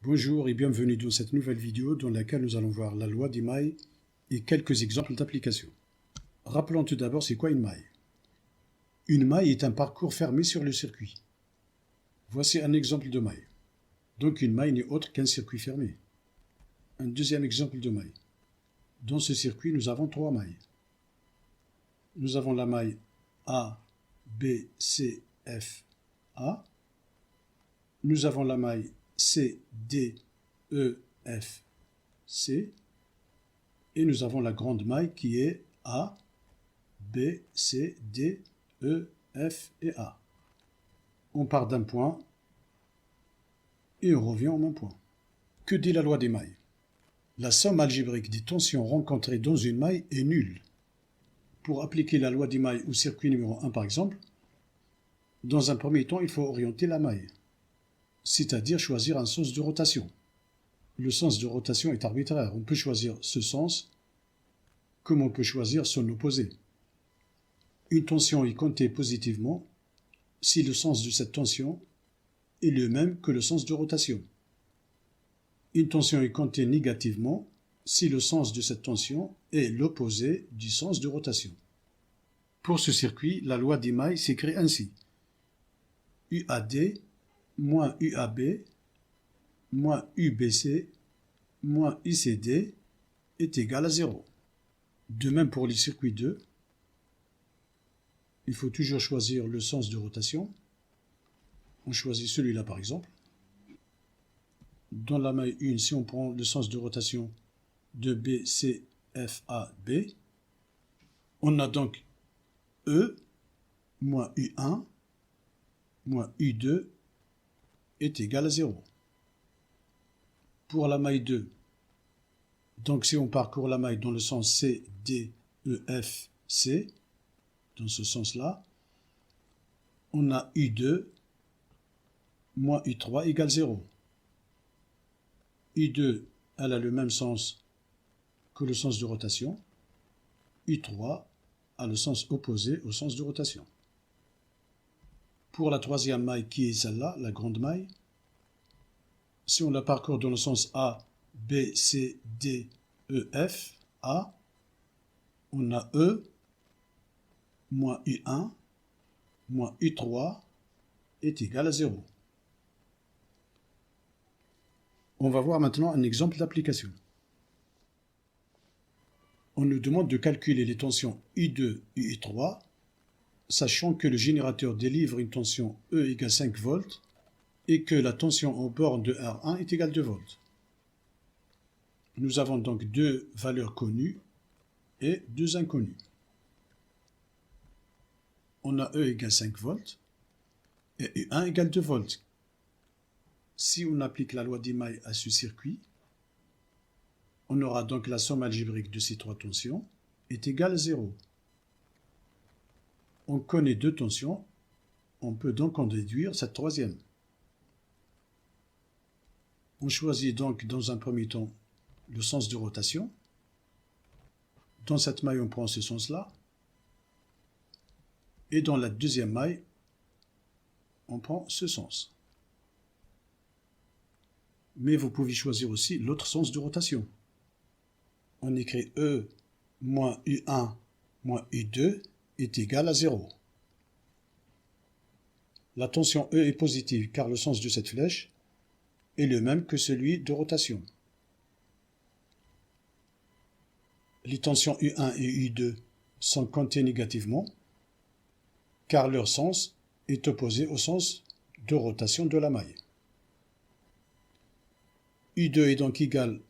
Bonjour et bienvenue dans cette nouvelle vidéo dans laquelle nous allons voir la loi des mailles et quelques exemples d'application. Rappelons tout d'abord c'est quoi une maille. Une maille est un parcours fermé sur le circuit. Voici un exemple de maille. Donc une maille n'est autre qu'un circuit fermé. Un deuxième exemple de maille. Dans ce circuit, nous avons trois mailles. Nous avons la maille A, B, C, F, A. Nous avons la maille C, D, E, F, C. Et nous avons la grande maille qui est A, B, C, D, E, F et A. On part d'un point et on revient au même point. Que dit la loi des mailles? La somme algébrique des tensions rencontrées dans une maille est nulle. Pour appliquer la loi des mailles au circuit numéro 1 par exemple, dans un premier temps, il faut orienter la maille, c'est-à-dire choisir un sens de rotation. Le sens de rotation est arbitraire, on peut choisir ce sens comme on peut choisir son opposé. Une tension est comptée positivement si le sens de cette tension est le même que le sens de rotation. Une tension est comptée négativement si le sens de cette tension est l'opposé du sens de rotation. Pour ce circuit, la loi des mailles s'écrit ainsi. UAD moins UAB moins UBC moins ICD est égal à 0. De même pour les circuits 2, il faut toujours choisir le sens de rotation. On choisit celui-là par exemple. Dans la maille 1, si on prend le sens de rotation de B, C, F, A, B, on a donc E moins U1 moins U2 est égal à 0. Pour la maille 2, donc si on parcourt la maille dans le sens C, D, E, F, C, dans ce sens-là, on a U2 moins U3 égale 0. U2, elle a le même sens que le sens de rotation. U3 a le sens opposé au sens de rotation. Pour la troisième maille qui est celle-là, la grande maille, si on la parcourt dans le sens A, B, C, D, E, F, A, on a E moins U1 moins U3 est égal à 0. On va voir maintenant un exemple d'application. On nous demande de calculer les tensions U2 et U3, sachant que le générateur délivre une tension E égale 5 volts et que la tension aux bornes de R1 est égale 2 volts. Nous avons donc deux valeurs connues et deux inconnues. On a E égale 5 volts et U1 égale 2 volts. Si on applique la loi des mailles à ce circuit, on aura donc la somme algébrique de ces trois tensions est égale à 0. On connaît deux tensions, on peut donc en déduire cette troisième. On choisit donc dans un premier temps le sens de rotation. Dans cette maille, on prend ce sens-là. Et dans la deuxième maille, on prend ce sens. Mais vous pouvez choisir aussi l'autre sens de rotation. On écrit E moins U1 moins U2 est égal à 0. La tension E est positive car le sens de cette flèche est le même que celui de rotation. Les tensions U1 et U2 sont comptées négativement car leur sens est opposé au sens de rotation de la maille. U2 est donc égal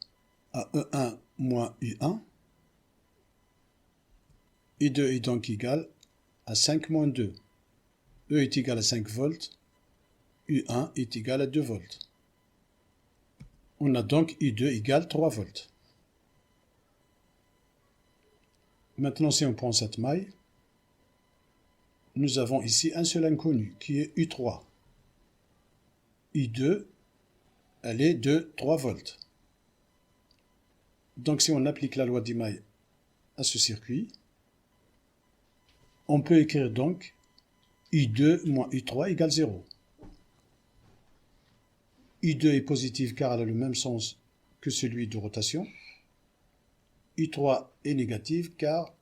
à E1 moins U1. U2 est donc égal à 5 moins 2. E est égal à 5 volts. U1 est égal à 2 volts. On a donc U2 égale 3 volts. Maintenant, si on prend cette maille, nous avons ici un seul inconnu qui est U3. U2, elle est de 3 volts. Donc si on applique la loi des mailles à ce circuit, on peut écrire donc U2 moins U3 égale 0. U2 est positive car elle a le même sens que celui de rotation. U3 est négative car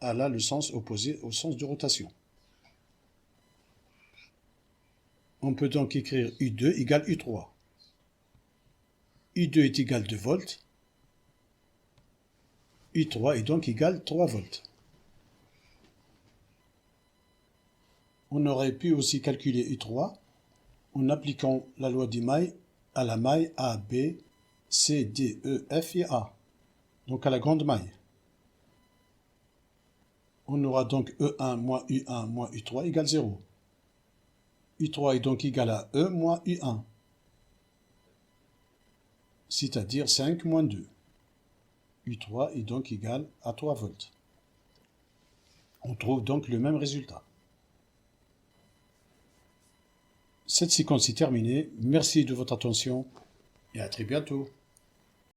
elle a le sens opposé au sens de rotation. On peut donc écrire U2 égale U3. U2 est égal 2 volts. U3 est donc égal 3 volts. On aurait pu aussi calculer U3 en appliquant la loi d'Imai à la maille A, B, C, D, E, F et A, donc à la grande maille. On aura donc E1 moins U1 moins U3 égale 0. U3 est donc égal à E moins U1, c'est-à-dire 5 moins 2. U3 est donc égal à 3 volts. On trouve donc le même résultat. Cette séquence est terminée. Merci de votre attention et à très bientôt.